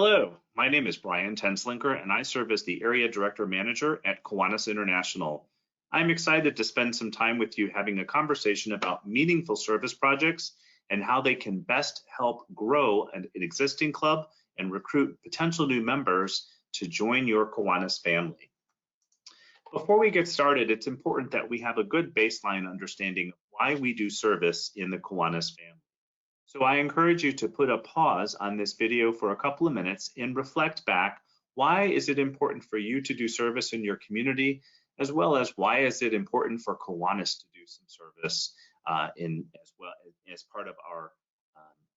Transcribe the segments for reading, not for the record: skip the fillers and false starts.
Hello, my name is Brian Tenslinker, and I serve as the Area Director Manager at Kiwanis International. I'm excited to spend some time with you having a conversation about meaningful service projects and how they can best help grow an existing club and recruit potential new members to join your Kiwanis family. Before we get started, it's important that we have a good baseline understanding of why we do service in the Kiwanis family. So I encourage you to put a pause on this video for a couple of minutes and reflect back. Why is it important for you to do service in your community, as well as why is it important for Kiwanis to do some service as well as part of our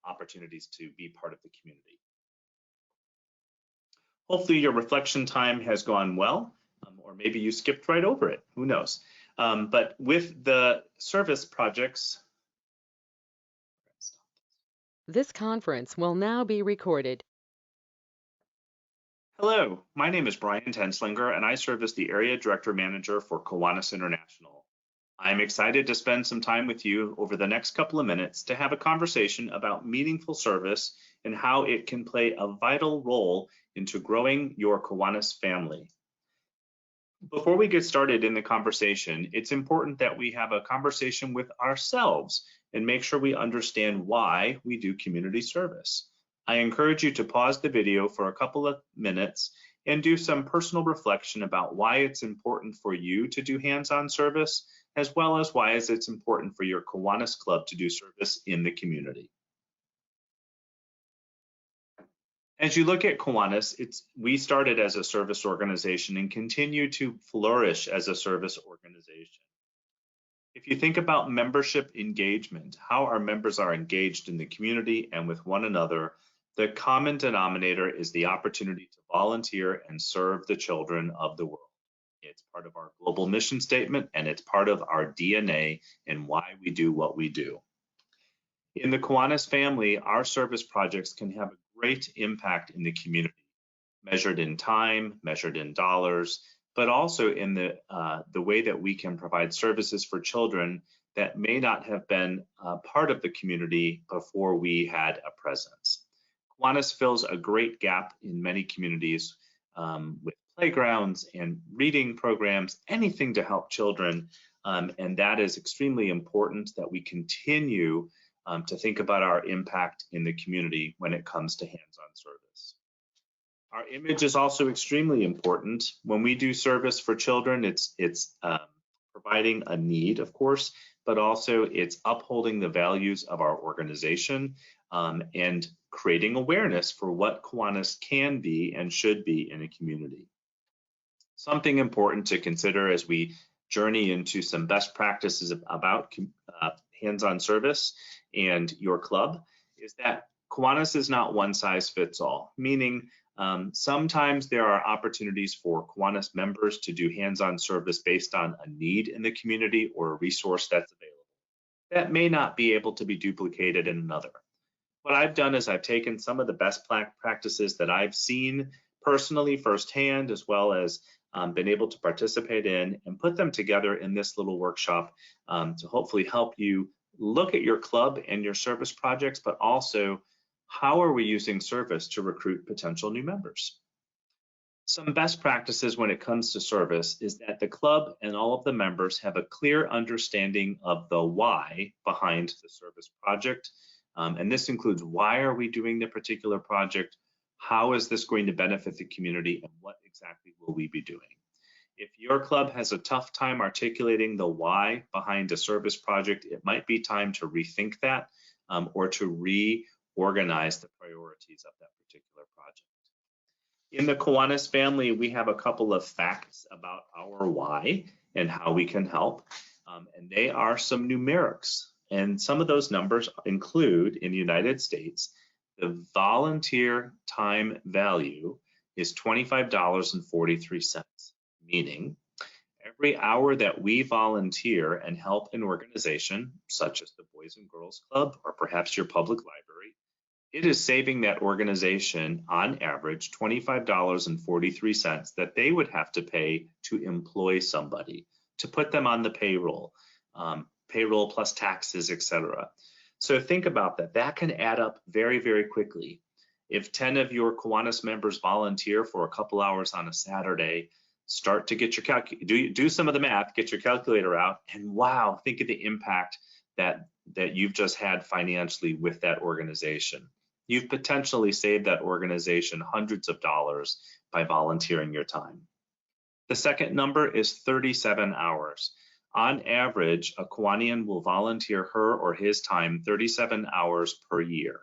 opportunities to be part of the community. Hopefully your reflection time has gone well, or maybe you skipped right over it, who knows. But with the service projects, This conference will now be recorded. Hello, my name is Brian Tenslinger, and I serve as the Area Director Manager for Kiwanis International. I'm excited to spend some time with you over the next couple of minutes to have a conversation about meaningful service and how it can play a vital role into growing your Kiwanis family. Before we get started in the conversation, it's important that we have a conversation with ourselves and make sure we understand why we do community service. I encourage you to pause the video for a couple of minutes and do some personal reflection about why it's important for you to do hands-on service, as well as why it's important for your Kiwanis Club to do service in the community. As you look at Kiwanis, we started as a service organization and continue to flourish as a service organization. If you think about membership engagement, how our members are engaged in the community and with one another, the common denominator is the opportunity to volunteer and serve the children of the world. It's part of our global mission statement, and it's part of our DNA and why we do what we do. In the Kiwanis family, our service projects can have a great impact in the community, measured in time, measured in dollars, but also in the way that we can provide services for children that may not have been part of the community before we had a presence. Kiwanis fills a great gap in many communities with playgrounds and reading programs, anything to help children, and that is extremely important that we continue to think about our impact in the community when it comes to hands-on service. Our image is also extremely important. When we do service for children, it's providing a need, of course, but also it's upholding the values of our organization and creating awareness for what Kiwanis can be and should be in a community. Something important to consider as we journey into some best practices about hands-on service and your club is that Kiwanis is not one size fits all, meaning sometimes there are opportunities for Kiwanis members to do hands-on service based on a need in the community or a resource that's available. That may not be able to be duplicated in another. What I've done is I've taken some of the best practices that I've seen personally firsthand, as well as been able to participate in, and put them together in this little workshop to hopefully help you look at your club and your service projects, but also how are we using service to recruit potential new members? Some best practices when it comes to service is that the club and all of the members have a clear understanding of the why behind the service project. And this includes, why are we doing the particular project? How is this going to benefit the community, and what exactly will we be doing? If your club has a tough time articulating the why behind a service project, it might be time to rethink that or to reorganize the priorities of that particular project. In the Kiwanis family, we have a couple of facts about our why and how we can help, and they are some numerics. And some of those numbers include, in the United States, the volunteer time value is $25.43, meaning every hour that we volunteer and help an organization, such as the Boys and Girls Club or perhaps your public library, it is saving that organization on average $25.43 that they would have to pay to employ somebody, to put them on the payroll, payroll plus taxes, etc. So think about that. That can add up very, very quickly. If 10 of your Kiwanis members volunteer for a couple hours on a Saturday, start to get your do some of the math, get your calculator out, and wow, think of the impact that you've just had financially with that organization. You've potentially saved that organization hundreds of dollars by volunteering your time. The second number is 37 hours. On average, a Kiwanian will volunteer her or his time 37 hours per year,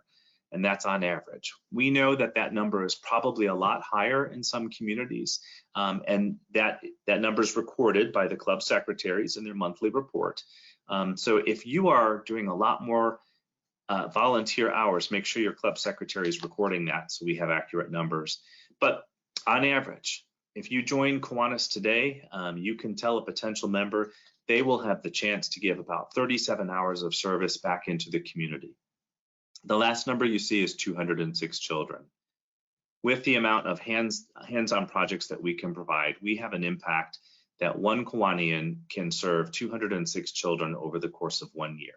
and that's on average. We know that that number is probably a lot higher in some communities, and that number is recorded by the club secretaries in their monthly report. So if you are doing a lot more volunteer hours, make sure your club secretary is recording that so we have accurate numbers. But on average, if you join Kiwanis today, you can tell a potential member they will have the chance to give about 37 hours of service back into the community. The last number you see is 206 children. With the amount of hands-on projects that we can provide, we have an impact that one Kiwanian can serve 206 children over the course of 1 year.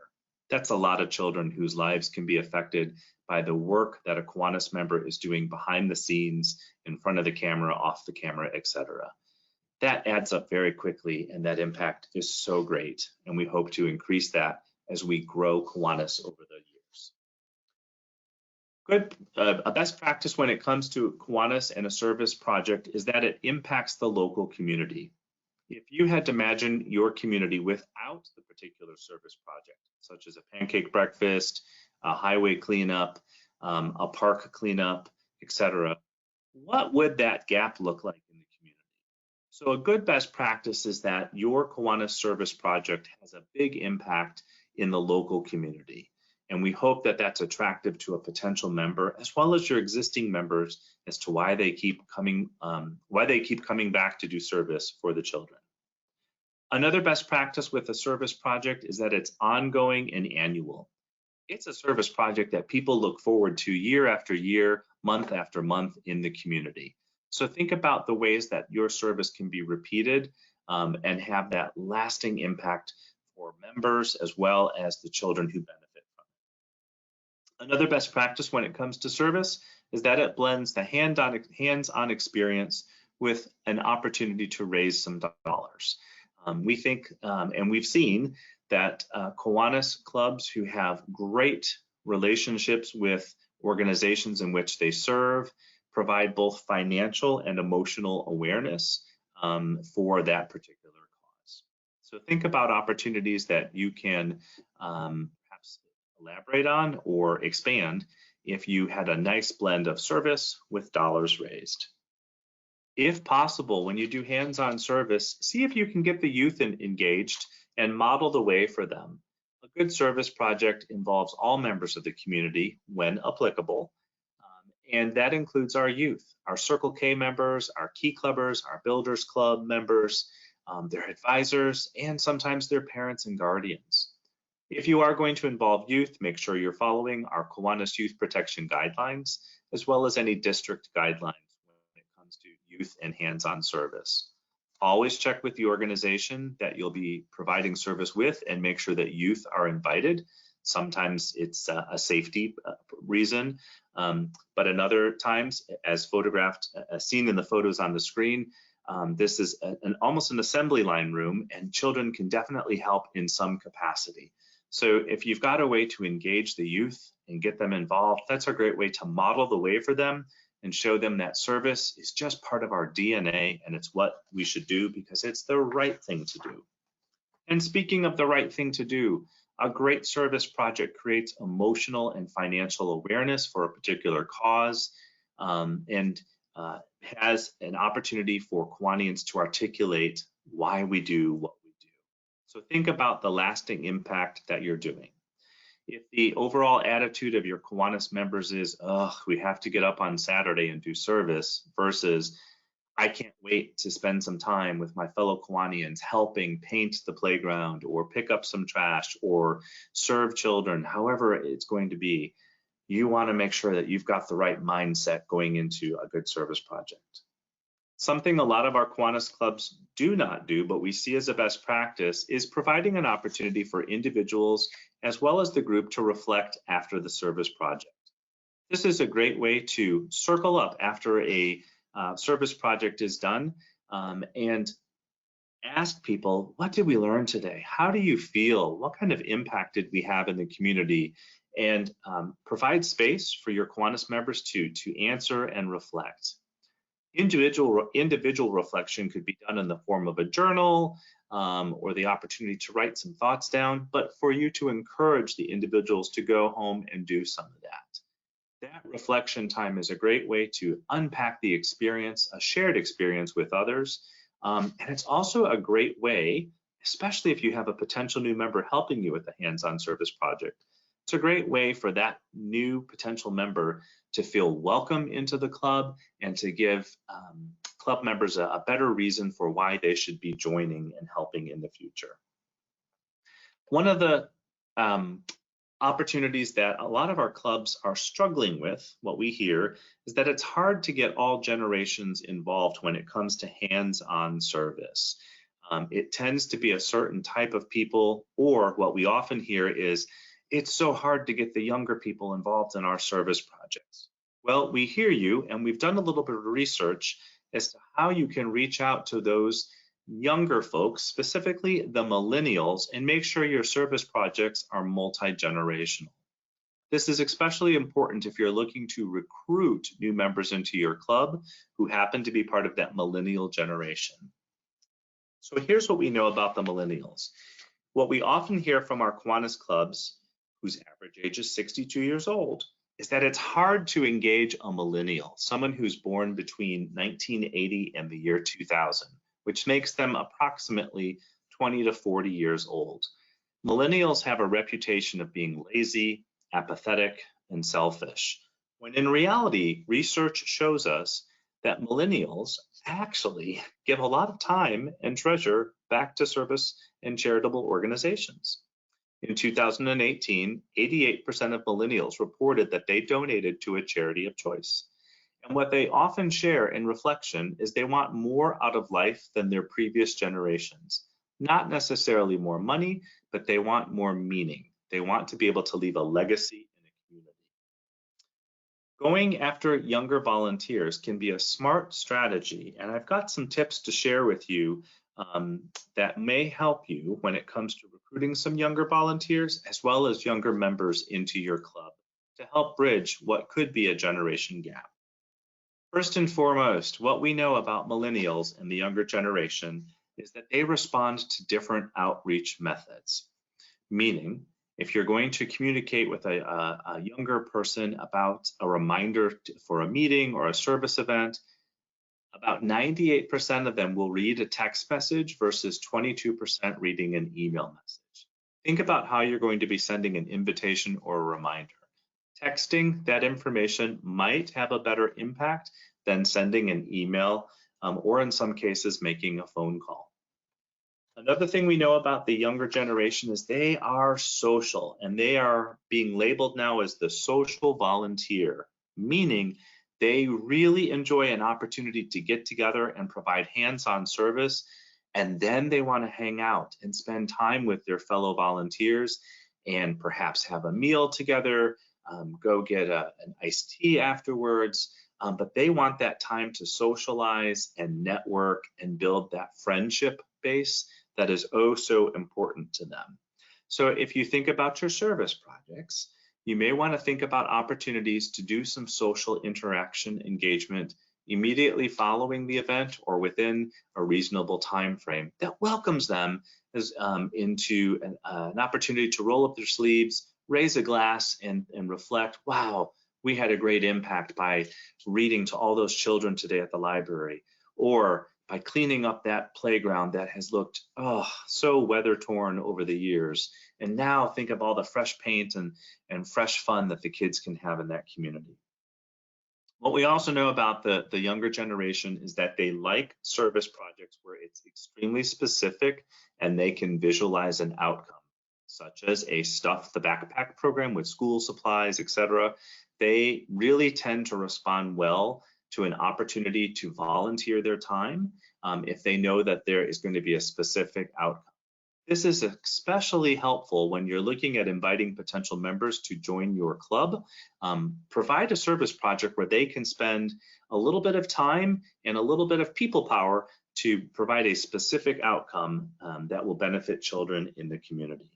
That's a lot of children whose lives can be affected by the work that a Kiwanis member is doing behind the scenes, in front of the camera, off the camera, etc. That adds up very quickly, and that impact is so great, and we hope to increase that as we grow Kiwanis over the years. Good, a best practice when it comes to Kiwanis and a service project is that it impacts the local community. If you had to imagine your community without the particular service project, such as a pancake breakfast, a highway cleanup, a park cleanup, etc., what would that gap look like in the community? So a good best practice is that your Kiwanis service project has a big impact in the local community. And we hope that that's attractive to a potential member, as well as your existing members, as to why they keep coming back to do service for the children. Another best practice with a service project is that it's ongoing and annual. It's a service project that people look forward to year after year, month after month in the community. So think about the ways that your service can be repeated and have that lasting impact for members as well as the children who benefit from it. Another best practice when it comes to service is that it blends the hands-on experience with an opportunity to raise some dollars. We think, and we've seen, that Kiwanis clubs who have great relationships with organizations in which they serve provide both financial and emotional awareness for that particular cause. So think about opportunities that you can perhaps elaborate on or expand if you had a nice blend of service with dollars raised. If possible, when you do hands-on service, see if you can get the youth engaged and model the way for them. A good service project involves all members of the community when applicable, and that includes our youth, our Circle K members, our Key Clubbers, our Builders Club members, their advisors, and sometimes their parents and guardians. If you are going to involve youth, make sure you're following our Kiwanis Youth Protection Guidelines, as well as any district guidelines when it comes to youth and hands-on service. Always check with the organization that you'll be providing service with and make sure that youth are invited. Sometimes it's a safety reason, but in other times, as photographed, as seen in the photos on the screen, this is almost an assembly line room, and children can definitely help in some capacity. So if you've got a way to engage the youth and get them involved, that's a great way to model the way for them and show them that service is just part of our DNA, and it's what we should do because it's the right thing to do. And speaking of the right thing to do, a great service project creates emotional and financial awareness for a particular cause and has an opportunity for Kiwanians to articulate why we do what we do. So think about the lasting impact that you're doing. If the overall attitude of your Kiwanis members is, oh, we have to get up on Saturday and do service, versus I can't wait to spend some time with my fellow Kiwanians helping paint the playground or pick up some trash or serve children, however it's going to be, you want to make sure that you've got the right mindset going into a good service project. Something a lot of our Kiwanis clubs do not do, but we see as a best practice, is providing an opportunity for individuals as well as the group to reflect after the service project. This is a great way to circle up after a service project is done and ask people, what did we learn today? How do you feel? What kind of impact did we have in the community? And provide space for your Kiwanis members to answer and reflect. Individual reflection could be done in the form of a journal or the opportunity to write some thoughts down, but for you to encourage the individuals to go home and do some of that. That reflection time is a great way to unpack the experience, a shared experience with others. And it's also a great way, especially if you have a potential new member helping you with the hands-on service project. It's a great way for that new potential member to feel welcome into the club and to give club members a better reason for why they should be joining and helping in the future. One of the opportunities that a lot of our clubs are struggling with, what we hear, is that it's hard to get all generations involved when it comes to hands-on service. It tends to be a certain type of people, or what we often hear is, it's so hard to get the younger people involved in our service projects. Well, we hear you, and we've done a little bit of research as to how you can reach out to those younger folks, specifically the millennials, and make sure your service projects are multi-generational. This is especially important if you're looking to recruit new members into your club who happen to be part of that millennial generation. So here's what we know about the millennials. What we often hear from our Kiwanis clubs, whose average age is 62 years old, is that it's hard to engage a millennial, someone who's born between 1980 and the year 2000, which makes them approximately 20 to 40 years old. Millennials have a reputation of being lazy, apathetic, and selfish, when in reality, research shows us that millennials actually give a lot of time and treasure back to service and charitable organizations. In 2018, 88% of millennials reported that they donated to a charity of choice. And what they often share in reflection is they want more out of life than their previous generations. Not necessarily more money, but they want more meaning. They want to be able to leave a legacy in a community. Going after younger volunteers can be a smart strategy, and I've got some tips to share with you that may help you when it comes to recruiting some younger volunteers as well as younger members into your club to help bridge what could be a generation gap. First and foremost, what we know about millennials and the younger generation is that they respond to different outreach methods. Meaning, if you're going to communicate with a younger person about a reminder for a meeting or a service event, about 98% of them will read a text message versus 22% reading an email message. Think about how you're going to be sending an invitation or a reminder. Texting that information might have a better impact than sending an email or in some cases making a phone call. Another thing we know about the younger generation is they are social, and they are being labeled now as the social volunteer, meaning they really enjoy an opportunity to get together and provide hands-on service, and then they want to hang out and spend time with their fellow volunteers and perhaps have a meal together, go get an iced tea afterwards, but they want that time to socialize and network and build that friendship base that is oh so important to them. So if you think about your service projects, you may want to think about opportunities to do some social interaction engagement immediately following the event or within a reasonable time frame that welcomes them as, into an opportunity to roll up their sleeves, raise a glass, and reflect, wow, we had a great impact by reading to all those children today at the library, or by cleaning up that playground that has looked so weather torn over the years. And now think of all the fresh paint and fresh fun that the kids can have in that community. What we also know about the younger generation is that they like service projects where it's extremely specific and they can visualize an outcome, such as a Stuff the Backpack program with school supplies, etc. They really tend to respond well to an opportunity to volunteer their time if they know that there is going to be a specific outcome. This is especially helpful when you're looking at inviting potential members to join your club. Provide a service project where they can spend a little bit of time and a little bit of people power to provide a specific outcome that will benefit children in the community.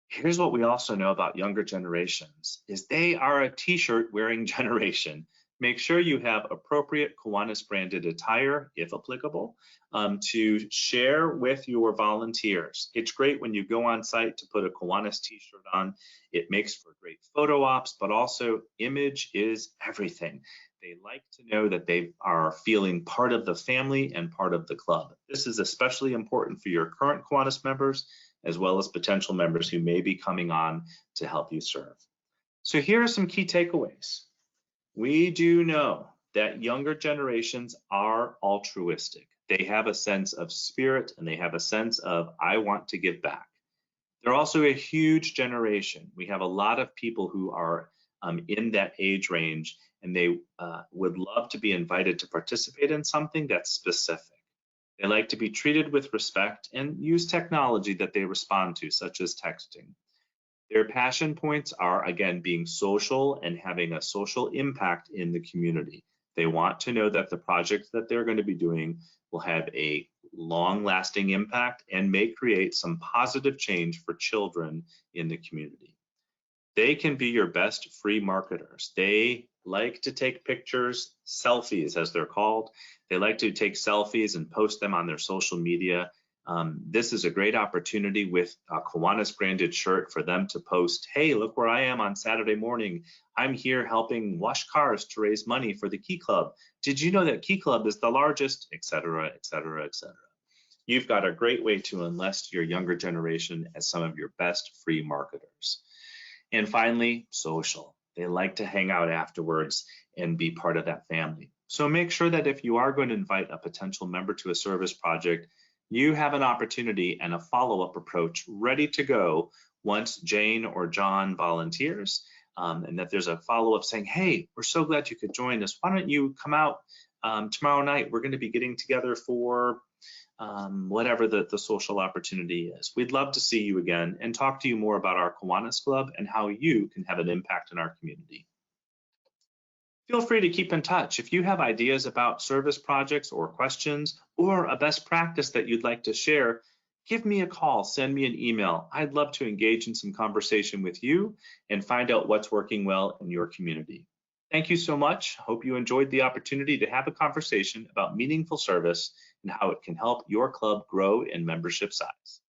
Here's what we also know about younger generations is they are a t-shirt wearing generation. Make sure you have appropriate Kiwanis branded attire, if applicable, to share with your volunteers. It's great when you go on site to put a Kiwanis t-shirt on. It makes for great photo ops, but also image is everything. They like to know that they are feeling part of the family and part of the club. This is especially important for your current Kiwanis members, as well as potential members who may be coming on to help you serve. So here are some key takeaways. We do know that younger generations are altruistic. They have a sense of spirit and they have a sense of, I want to give back. They're also a huge generation. We have a lot of people who are in that age range, and they would love to be invited to participate in something that's specific. They like to be treated with respect and use technology that they respond to, such as texting. Their passion points are, again, being social and having a social impact in the community. They want to know that the projects that they're going to be doing will have a long-lasting impact and may create some positive change for children in the community. They can be your best free marketers. They like to take pictures, selfies as they're called. They like to take selfies and post them on their social media. This is a great opportunity with a Kiwanis branded shirt for them to post, hey, look where I am on Saturday morning. I'm here helping wash cars to raise money for the Key Club. Did you know that Key Club is the largest, et cetera, et cetera, et cetera. You've got a great way to enlist your younger generation as some of your best free marketers. And finally, social. They like to hang out afterwards and be part of that family. So make sure that if you are going to invite a potential member to a service project, you have an opportunity and a follow-up approach ready to go once Jane or John volunteers, and that there's a follow-up saying, hey, we're so glad you could join us. Why don't you come out tomorrow night? We're going to be getting together for whatever the social opportunity is. We'd love to see you again and talk to you more about our Kiwanis Club and how you can have an impact in our community. Feel free to keep in touch. If you have ideas about service projects or questions or a best practice that you'd like to share, give me a call, send me an email. I'd love to engage in some conversation with you and find out what's working well in your community. Thank you so much. Hope you enjoyed the opportunity to have a conversation about meaningful service and how it can help your club grow in membership size.